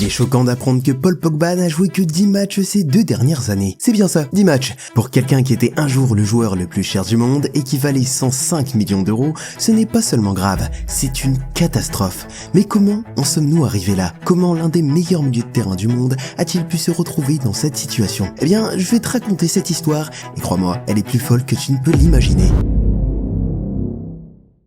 Il est choquant d'apprendre que Paul Pogba n'a joué que 10 matchs ces 2 dernières années. C'est bien ça, 10 matchs. Pour quelqu'un qui était un jour le joueur le plus cher du monde et qui valait 105 millions d'euros, ce n'est pas seulement grave, c'est une catastrophe. Mais comment en sommes-nous arrivés là? Comment l'un des meilleurs milieux de terrain du monde a-t-il pu se retrouver dans cette situation? Eh bien, je vais te raconter cette histoire et crois-moi, elle est plus folle que tu ne peux l'imaginer.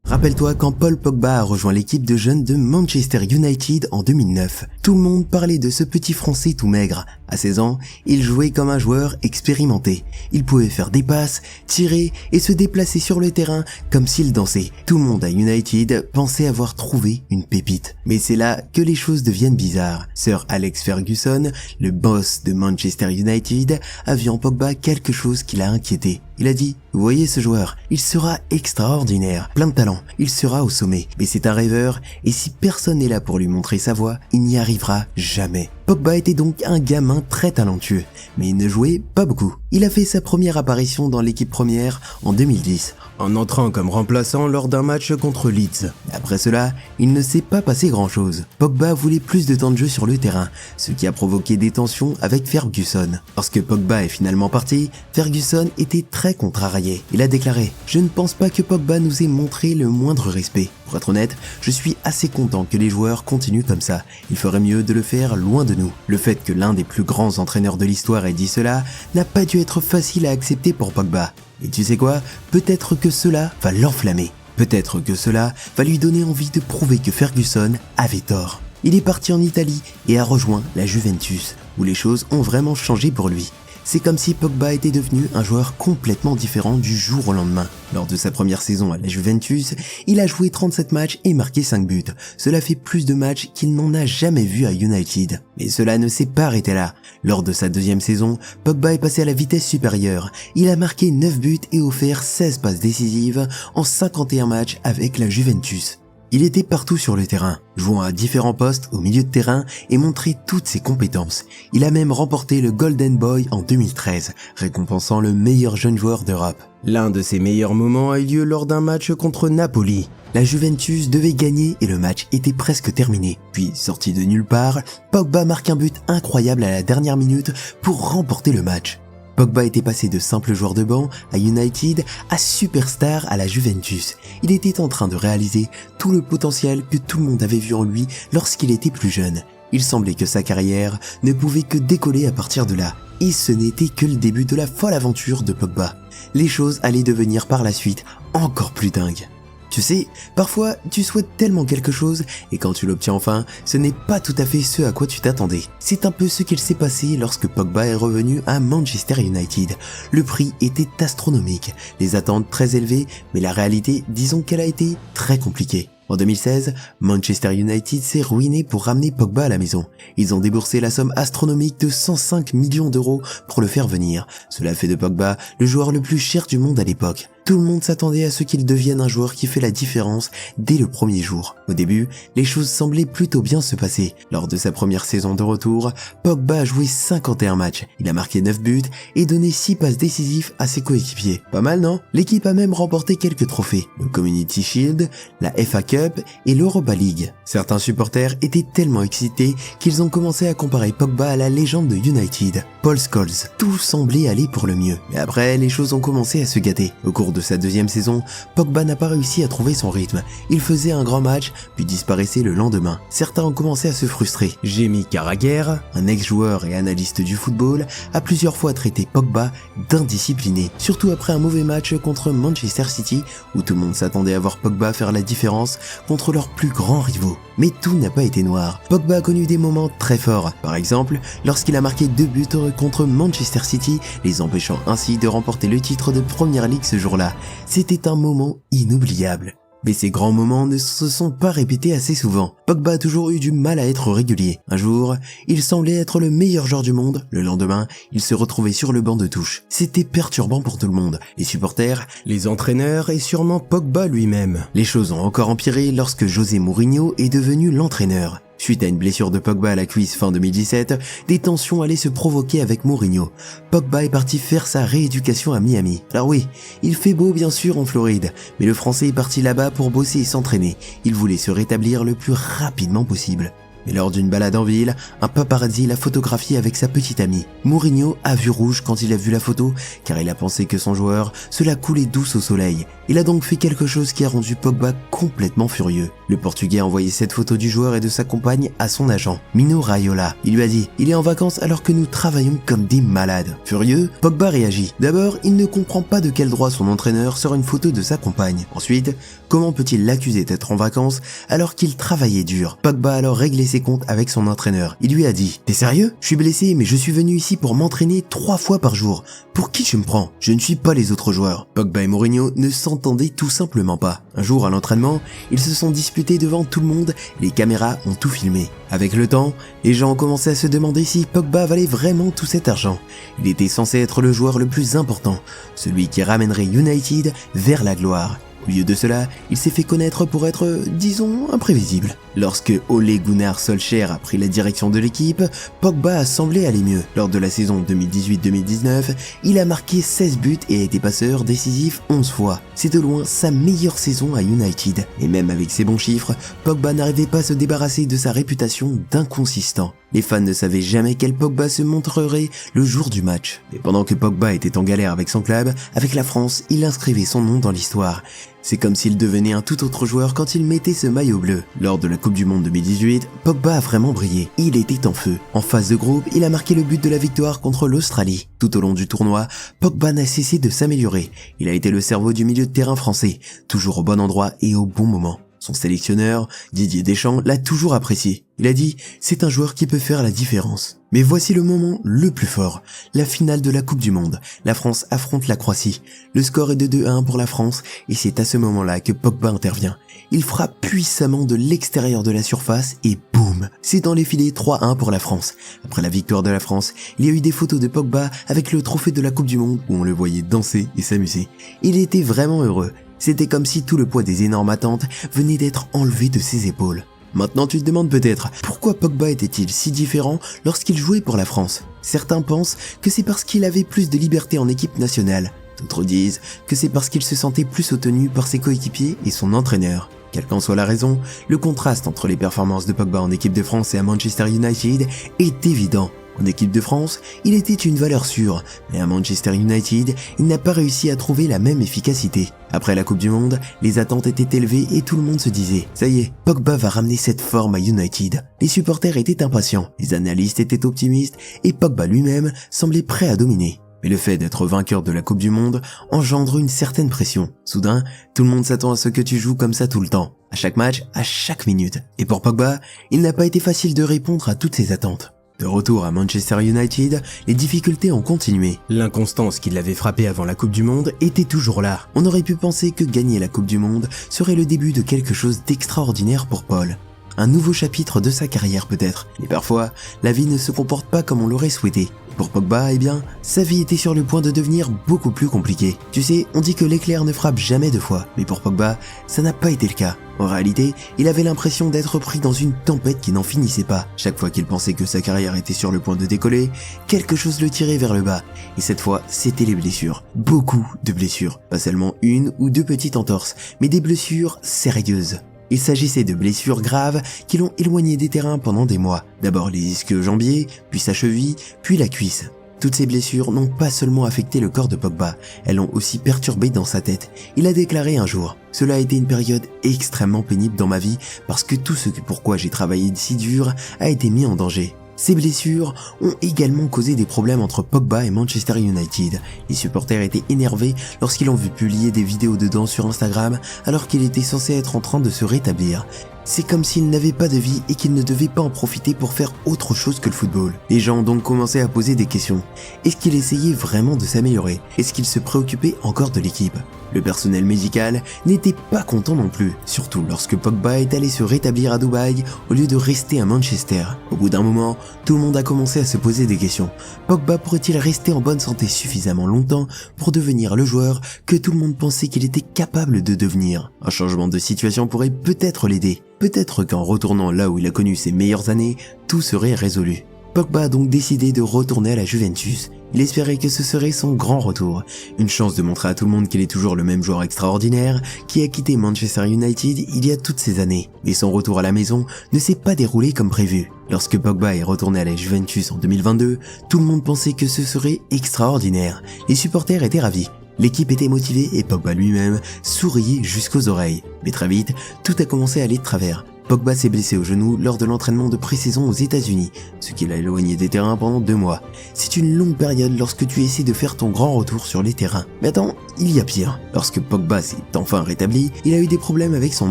Rappelle-toi quand Paul Pogba a rejoint l'équipe de jeunes de Manchester United en 2009. Tout le monde parlait de ce petit Français tout maigre. À 16 ans, il jouait comme un joueur expérimenté. Il pouvait faire des passes, tirer et se déplacer sur le terrain comme s'il dansait. Tout le monde à United pensait avoir trouvé une pépite. Mais c'est là que les choses deviennent bizarres. Sir Alex Ferguson, le boss de Manchester United, a vu en Pogba quelque chose qui l'a inquiété. Il a dit, vous voyez ce joueur, il sera extraordinaire, plein de talent, il sera au sommet. Mais c'est un rêveur et si personne n'est là pour lui montrer sa voie, il n'y arrivera jamais. Pogba était donc un gamin très talentueux, mais il ne jouait pas beaucoup. Il a fait sa première apparition dans l'équipe première en 2010, en entrant comme remplaçant lors d'un match contre Leeds. Après cela, il ne s'est pas passé grand-chose. Pogba voulait plus de temps de jeu sur le terrain, ce qui a provoqué des tensions avec Ferguson. Lorsque Pogba est finalement parti, Ferguson était très contrarié. Il a déclaré « Je ne pense pas que Pogba nous ait montré le moindre respect. Pour être honnête, je suis assez content que les joueurs continuent comme ça. Il ferait mieux de le faire loin de nous. » Le fait que l'un des plus grands entraîneurs de l'histoire ait dit cela n'a pas dû être facile à accepter pour Pogba. Et tu sais quoi? Peut-être que cela va l'enflammer. Peut-être que cela va lui donner envie de prouver que Ferguson avait tort. Il est parti en Italie et a rejoint la Juventus, où les choses ont vraiment changé pour lui. C'est comme si Pogba était devenu un joueur complètement différent du jour au lendemain. Lors de sa première saison à la Juventus, il a joué 37 matchs et marqué 5 buts. Cela fait plus de matchs qu'il n'en a jamais vu à United. Mais cela ne s'est pas arrêté là. Lors de sa deuxième saison, Pogba est passé à la vitesse supérieure. Il a marqué 9 buts et offert 16 passes décisives en 51 matchs avec la Juventus. Il était partout sur le terrain, jouant à différents postes au milieu de terrain et montrait toutes ses compétences. Il a même remporté le Golden Boy en 2013, récompensant le meilleur jeune joueur d'Europe. L'un de ses meilleurs moments a eu lieu lors d'un match contre Napoli. La Juventus devait gagner et le match était presque terminé. Puis, sorti de nulle part, Pogba marque un but incroyable à la dernière minute pour remporter le match. Pogba était passé de simple joueur de banc à United à superstar à la Juventus. Il était en train de réaliser tout le potentiel que tout le monde avait vu en lui lorsqu'il était plus jeune. Il semblait que sa carrière ne pouvait que décoller à partir de là. Et ce n'était que le début de la folle aventure de Pogba. Les choses allaient devenir par la suite encore plus dingues. Tu sais, parfois tu souhaites tellement quelque chose et quand tu l'obtiens enfin, ce n'est pas tout à fait ce à quoi tu t'attendais. C'est un peu ce qu'il s'est passé lorsque Pogba est revenu à Manchester United. Le prix était astronomique, les attentes très élevées, mais la réalité, disons qu'elle a été très compliquée. En 2016, Manchester United s'est ruiné pour ramener Pogba à la maison. Ils ont déboursé la somme astronomique de 105 millions d'euros pour le faire venir. Cela fait de Pogba le joueur le plus cher du monde à l'époque. Tout le monde s'attendait à ce qu'il devienne un joueur qui fait la différence dès le premier jour. Au début, les choses semblaient plutôt bien se passer. Lors de sa première saison de retour, Pogba a joué 51 matchs. Il a marqué 9 buts et donné 6 passes décisives à ses coéquipiers. Pas mal, non? L'équipe a même remporté quelques trophées. Le Community Shield, la FA Cup et l'Europa League. Certains supporters étaient tellement excités qu'ils ont commencé à comparer Pogba à la légende de United, Paul Scholes. Tout semblait aller pour le mieux. Mais après, les choses ont commencé à se gâter. Au cours de sa deuxième saison, Pogba n'a pas réussi à trouver son rythme. Il faisait un grand match, puis disparaissait le lendemain. Certains ont commencé à se frustrer. Jamie Carragher, un ex-joueur et analyste du football, a plusieurs fois traité Pogba d'indiscipliné. Surtout après un mauvais match contre Manchester City, où tout le monde s'attendait à voir Pogba faire la différence contre leurs plus grands rivaux. Mais tout n'a pas été noir. Pogba a connu des moments très forts. Par exemple, lorsqu'il a marqué 2 buts contre Manchester City, les empêchant ainsi de remporter le titre de Premier League ce jour-là. C'était un moment inoubliable. Mais ces grands moments ne se sont pas répétés assez souvent. Pogba a toujours eu du mal à être régulier. Un jour, il semblait être le meilleur joueur du monde. Le lendemain, il se retrouvait sur le banc de touche. C'était perturbant pour tout le monde. Les supporters, les entraîneurs et sûrement Pogba lui-même. Les choses ont encore empiré lorsque José Mourinho est devenu l'entraîneur. Suite à une blessure de Pogba à la cuisse fin 2017, des tensions allaient se provoquer avec Mourinho. Pogba est parti faire sa rééducation à Miami. Alors oui, il fait beau bien sûr en Floride, mais le Français est parti là-bas pour bosser et s'entraîner. Il voulait se rétablir le plus rapidement possible. Mais lors d'une balade en ville, un paparazzi l'a photographié avec sa petite amie. Mourinho a vu rouge quand il a vu la photo, car il a pensé que son joueur se la coulait douce au soleil. Il a donc fait quelque chose qui a rendu Pogba complètement furieux. Le Portugais a envoyé cette photo du joueur et de sa compagne à son agent, Mino Raiola. Il lui a dit « Il est en vacances alors que nous travaillons comme des malades ». Furieux, Pogba réagit. D'abord, il ne comprend pas de quel droit son entraîneur sort une photo de sa compagne. Ensuite, comment peut-il l'accuser d'être en vacances alors qu'il travaillait dur? Pogba a alors réglé ses comptes avec son entraîneur. Il lui a dit « T'es sérieux? Je suis blessé mais je suis venu ici pour m'entraîner 3 fois par jour. Pour qui tu me prends? Je ne suis pas les autres joueurs. » Pogba et Mourinho ne s'entendaient tout simplement pas. Un jour à l'entraînement, ils se sont disputés devant tout le monde et les caméras ont tout filmé. Avec le temps, les gens ont commencé à se demander si Pogba valait vraiment tout cet argent. Il était censé être le joueur le plus important, celui qui ramènerait United vers la gloire. Au lieu de cela, il s'est fait connaître pour être, disons, imprévisible. Lorsque Ole Gunnar Solskjaer a pris la direction de l'équipe, Pogba a semblé aller mieux. Lors de la saison 2018-2019, il a marqué 16 buts et a été passeur décisif 11 fois. C'est de loin sa meilleure saison à United. Et même avec ses bons chiffres, Pogba n'arrivait pas à se débarrasser de sa réputation d'inconsistant. Les fans ne savaient jamais quel Pogba se montrerait le jour du match. Et pendant que Pogba était en galère avec son club, avec la France, il inscrivait son nom dans l'histoire. C'est comme s'il devenait un tout autre joueur quand il mettait ce maillot bleu. Lors de la Coupe du Monde 2018, Pogba a vraiment brillé. Il était en feu. En phase de groupe, il a marqué le but de la victoire contre l'Australie. Tout au long du tournoi, Pogba n'a cessé de s'améliorer. Il a été le cerveau du milieu de terrain français, toujours au bon endroit et au bon moment. Son sélectionneur, Didier Deschamps, l'a toujours apprécié. Il a dit « C'est un joueur qui peut faire la différence ». Mais voici le moment le plus fort, la finale de la Coupe du Monde. La France affronte la Croatie. Le score est de 2-1 pour la France et c'est à ce moment-là que Pogba intervient. Il frappe puissamment de l'extérieur de la surface et boum, c'est dans les filets 3-1 pour la France. Après la victoire de la France, il y a eu des photos de Pogba avec le trophée de la Coupe du Monde où on le voyait danser et s'amuser. Il était vraiment heureux. C'était comme si tout le poids des énormes attentes venait d'être enlevé de ses épaules. Maintenant tu te demandes peut-être, pourquoi Pogba était-il si différent lorsqu'il jouait pour la France? Certains pensent que c'est parce qu'il avait plus de liberté en équipe nationale. D'autres disent que c'est parce qu'il se sentait plus soutenu par ses coéquipiers et son entraîneur. Quelle qu'en soit la raison, le contraste entre les performances de Pogba en équipe de France et à Manchester United est évident. En équipe de France, il était une valeur sûre, mais à Manchester United, il n'a pas réussi à trouver la même efficacité. Après la Coupe du Monde, les attentes étaient élevées et tout le monde se disait « Ça y est, Pogba va ramener cette forme à United ». Les supporters étaient impatients, les analystes étaient optimistes et Pogba lui-même semblait prêt à dominer. Mais le fait d'être vainqueur de la Coupe du Monde engendre une certaine pression. Soudain, tout le monde s'attend à ce que tu joues comme ça tout le temps, à chaque match, à chaque minute. Et pour Pogba, il n'a pas été facile de répondre à toutes ces attentes. De retour à Manchester United, les difficultés ont continué. L'inconstance qui l'avait frappé avant la Coupe du Monde était toujours là. On aurait pu penser que gagner la Coupe du Monde serait le début de quelque chose d'extraordinaire pour Paul. Un nouveau chapitre de sa carrière peut-être. Mais parfois, la vie ne se comporte pas comme on l'aurait souhaité. Pour Pogba, eh bien, sa vie était sur le point de devenir beaucoup plus compliquée. Tu sais, on dit que l'éclair ne frappe jamais 2 fois, mais pour Pogba, ça n'a pas été le cas. En réalité, il avait l'impression d'être pris dans une tempête qui n'en finissait pas. Chaque fois qu'il pensait que sa carrière était sur le point de décoller, quelque chose le tirait vers le bas. Et cette fois, c'était les blessures. Beaucoup de blessures. Pas seulement 1 ou 2 petites entorses, mais des blessures sérieuses. Il s'agissait de blessures graves qui l'ont éloigné des terrains pendant des mois. D'abord les ischio-jambiers, puis sa cheville, puis la cuisse. Toutes ces blessures n'ont pas seulement affecté le corps de Pogba, elles l'ont aussi perturbé dans sa tête. Il a déclaré un jour « Cela a été une période extrêmement pénible dans ma vie parce que tout ce pourquoi j'ai travaillé si dur a été mis en danger. » Ces blessures ont également causé des problèmes entre Pogba et Manchester United. Les supporters étaient énervés lorsqu'ils l'ont vu publier des vidéos de danse sur Instagram alors qu'il était censé être en train de se rétablir. C'est comme s'il n'avait pas de vie et qu'il ne devait pas en profiter pour faire autre chose que le football. Les gens ont donc commencé à poser des questions. Est-ce qu'il essayait vraiment de s'améliorer? Est-ce qu'il se préoccupait encore de l'équipe? Le personnel médical n'était pas content non plus, surtout lorsque Pogba est allé se rétablir à Dubaï au lieu de rester à Manchester. Au bout d'un moment, tout le monde a commencé à se poser des questions. Pogba pourrait-il rester en bonne santé suffisamment longtemps pour devenir le joueur que tout le monde pensait qu'il était capable de devenir? Un changement de situation pourrait peut-être l'aider. Peut-être qu'en retournant là où il a connu ses meilleures années, tout serait résolu. Pogba a donc décidé de retourner à la Juventus. Il espérait que ce serait son grand retour, une chance de montrer à tout le monde qu'il est toujours le même joueur extraordinaire qui a quitté Manchester United il y a toutes ces années. Mais son retour à la maison ne s'est pas déroulé comme prévu. Lorsque Pogba est retourné à la Juventus en 2022, tout le monde pensait que ce serait extraordinaire. Les supporters étaient ravis. L'équipe était motivée et Pogba lui-même souriait jusqu'aux oreilles. Mais très vite, tout a commencé à aller de travers. Pogba s'est blessé au genou lors de l'entraînement de pré-saison aux États-Unis, ce qui l'a éloigné des terrains pendant 2 mois. C'est une longue période lorsque tu essaies de faire ton grand retour sur les terrains. Mais attends, il y a pire. Lorsque Pogba s'est enfin rétabli, il a eu des problèmes avec son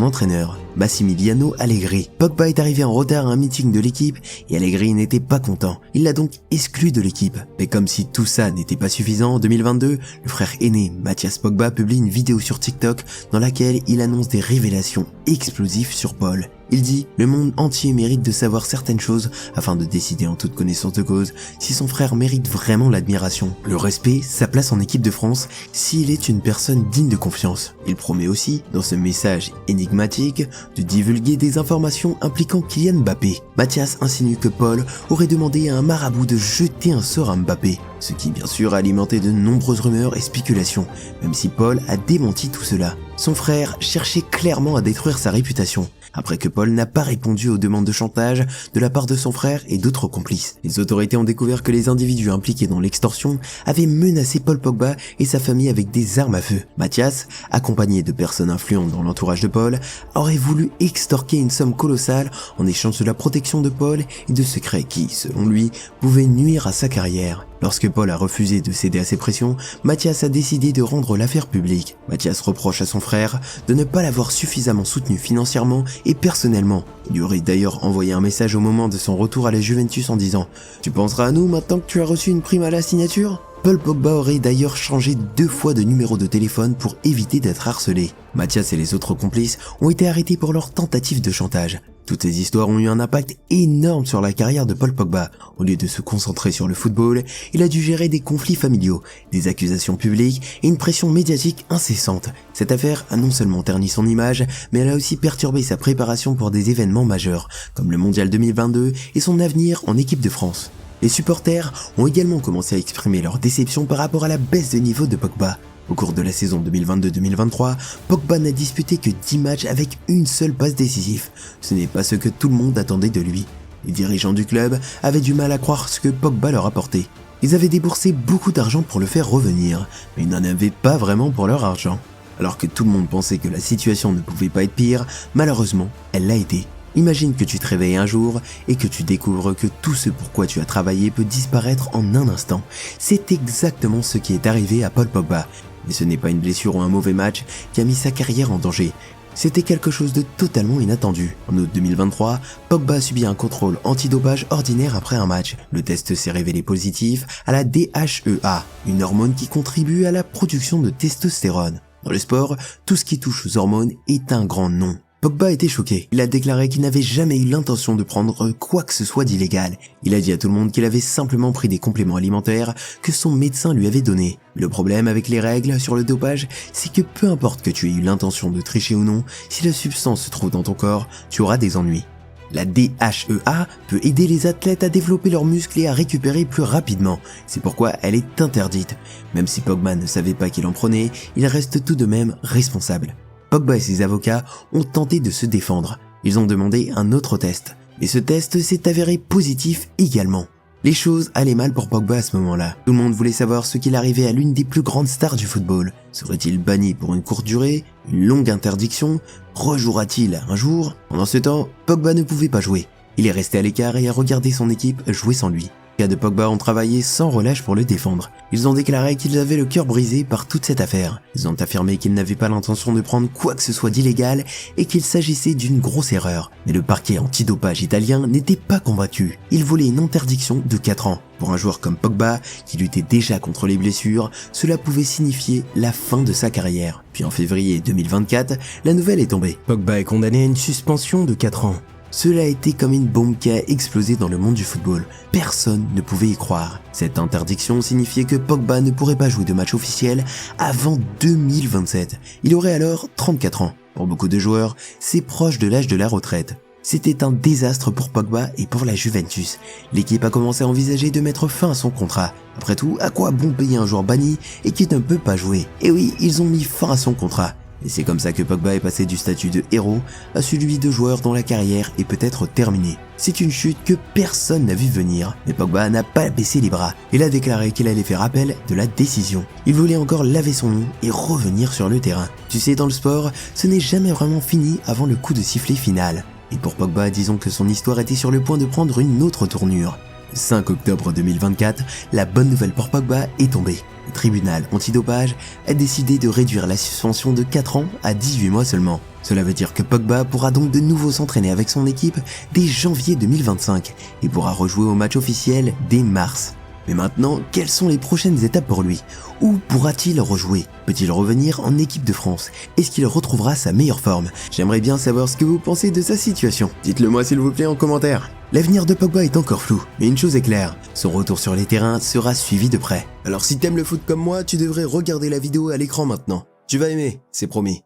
entraîneur, Massimiliano Allegri. Pogba est arrivé en retard à un meeting de l'équipe et Allegri n'était pas content. Il l'a donc exclu de l'équipe. Mais comme si tout ça n'était pas suffisant, en 2022, le frère aîné Mathias Pogba publie une vidéo sur TikTok dans laquelle il annonce des révélations explosives sur Paul. Il dit « Le monde entier mérite de savoir certaines choses afin de décider en toute connaissance de cause si son frère mérite vraiment l'admiration, le respect, sa place en équipe de France, s'il est une personne digne de confiance. » Il promet aussi, dans ce message énigmatique, de divulguer des informations impliquant Kylian Mbappé. Mathias insinue que Paul aurait demandé à un marabout de jeter un sort à Mbappé, ce qui bien sûr a alimenté de nombreuses rumeurs et spéculations, même si Paul a démenti tout cela. Son frère cherchait clairement à détruire sa réputation, après que Paul n'a pas répondu aux demandes de chantage de la part de son frère et d'autres complices. Les autorités ont découvert que les individus impliqués dans l'extorsion avaient menacé Paul Pogba et sa famille avec des armes à feu. Mathias, accompagné de personnes influentes dans l'entourage de Paul, aurait voulu extorquer une somme colossale en échange de la protection de Paul et de secrets qui, selon lui, pouvaient nuire à sa carrière. Lorsque Paul a refusé de céder à ses pressions, Mathias a décidé de rendre l'affaire publique. Mathias reproche à son frère de ne pas l'avoir suffisamment soutenu financièrement et personnellement. Il lui aurait d'ailleurs envoyé un message au moment de son retour à la Juventus en disant « Tu penseras à nous maintenant que tu as reçu une prime à la signature ?» Paul Pogba aurait d'ailleurs changé 2 fois de numéro de téléphone pour éviter d'être harcelé. Mathias et les autres complices ont été arrêtés pour leur tentative de chantage. Toutes ces histoires ont eu un impact énorme sur la carrière de Paul Pogba. Au lieu de se concentrer sur le football, il a dû gérer des conflits familiaux, des accusations publiques et une pression médiatique incessante. Cette affaire a non seulement terni son image, mais elle a aussi perturbé sa préparation pour des événements majeurs, comme le Mondial 2022 et son avenir en équipe de France. Les supporters ont également commencé à exprimer leur déception par rapport à la baisse de niveau de Pogba. Au cours de la saison 2022-2023, Pogba n'a disputé que 10 matchs avec une seule passe décisive. Ce n'est pas ce que tout le monde attendait de lui. Les dirigeants du club avaient du mal à croire ce que Pogba leur apportait. Ils avaient déboursé beaucoup d'argent pour le faire revenir, mais ils n'en avaient pas vraiment pour leur argent. Alors que tout le monde pensait que la situation ne pouvait pas être pire, malheureusement, elle l'a été. Imagine que tu te réveilles un jour et que tu découvres que tout ce pour quoi tu as travaillé peut disparaître en un instant. C'est exactement ce qui est arrivé à Paul Pogba. Mais ce n'est pas une blessure ou un mauvais match qui a mis sa carrière en danger. C'était quelque chose de totalement inattendu. En août 2023, Pogba a subi un contrôle antidopage ordinaire après un match. Le test s'est révélé positif à la DHEA, une hormone qui contribue à la production de testostérone. Dans le sport, tout ce qui touche aux hormones est un grand non. Pogba était choqué. Il a déclaré qu'il n'avait jamais eu l'intention de prendre quoi que ce soit d'illégal. Il a dit à tout le monde qu'il avait simplement pris des compléments alimentaires que son médecin lui avait donnés. Le problème avec les règles sur le dopage, c'est que peu importe que tu aies eu l'intention de tricher ou non, si la substance se trouve dans ton corps, tu auras des ennuis. La DHEA peut aider les athlètes à développer leurs muscles et à récupérer plus rapidement. C'est pourquoi elle est interdite. Même si Pogba ne savait pas qu'il en prenait, il reste tout de même responsable. Pogba et ses avocats ont tenté de se défendre. Ils ont demandé un autre test. Et ce test s'est avéré positif également. Les choses allaient mal pour Pogba à ce moment-là. Tout le monde voulait savoir ce qu'il arrivait à l'une des plus grandes stars du football. Serait-il banni pour une courte durée? Une longue interdiction? Rejouera-t-il un jour? Pendant ce temps, Pogba ne pouvait pas jouer. Il est resté à l'écart et a regardé son équipe jouer sans lui. Les gars de Pogba ont travaillé sans relâche pour le défendre. Ils ont déclaré qu'ils avaient le cœur brisé par toute cette affaire. Ils ont affirmé qu'ils n'avaient pas l'intention de prendre quoi que ce soit d'illégal et qu'il s'agissait d'une grosse erreur. Mais le parquet antidopage italien n'était pas convaincu. Il voulait une interdiction de 4 ans. Pour un joueur comme Pogba, qui luttait déjà contre les blessures, cela pouvait signifier la fin de sa carrière. Puis en février 2024, la nouvelle est tombée. Pogba est condamné à une suspension de 4 ans. Cela a été comme une bombe qui a explosé dans le monde du football. Personne ne pouvait y croire. Cette interdiction signifiait que Pogba ne pourrait pas jouer de match officiel avant 2027. Il aurait alors 34 ans. Pour beaucoup de joueurs, c'est proche de l'âge de la retraite. C'était un désastre pour Pogba et pour la Juventus. L'équipe a commencé à envisager de mettre fin à son contrat. Après tout, à quoi bon payer un joueur banni et qui ne peut pas jouer? Et oui, ils ont mis fin à son contrat. Et c'est comme ça que Pogba est passé du statut de héros à celui de joueur dont la carrière est peut-être terminée. C'est une chute que personne n'a vu venir, mais Pogba n'a pas baissé les bras. Il a déclaré qu'il allait faire appel de la décision. Il voulait encore laver son nom et revenir sur le terrain. Tu sais, dans le sport, ce n'est jamais vraiment fini avant le coup de sifflet final. Et pour Pogba, disons que son histoire était sur le point de prendre une autre tournure. Le 5 octobre 2024, la bonne nouvelle pour Pogba est tombée. Le tribunal antidopage a décidé de réduire la suspension de 4 ans à 18 mois seulement. Cela veut dire que Pogba pourra donc de nouveau s'entraîner avec son équipe dès janvier 2025 et pourra rejouer au match officiel dès mars. Mais maintenant, quelles sont les prochaines étapes pour lui? Où pourra-t-il rejouer? Peut-il revenir en équipe de France? Est-ce qu'il retrouvera sa meilleure forme? J'aimerais bien savoir ce que vous pensez de sa situation. Dites-le moi s'il vous plaît en commentaire. L'avenir de Pogba est encore flou, mais une chose est claire, son retour sur les terrains sera suivi de près. Alors si t'aimes le foot comme moi, tu devrais regarder la vidéo à l'écran maintenant. Tu vas aimer, c'est promis.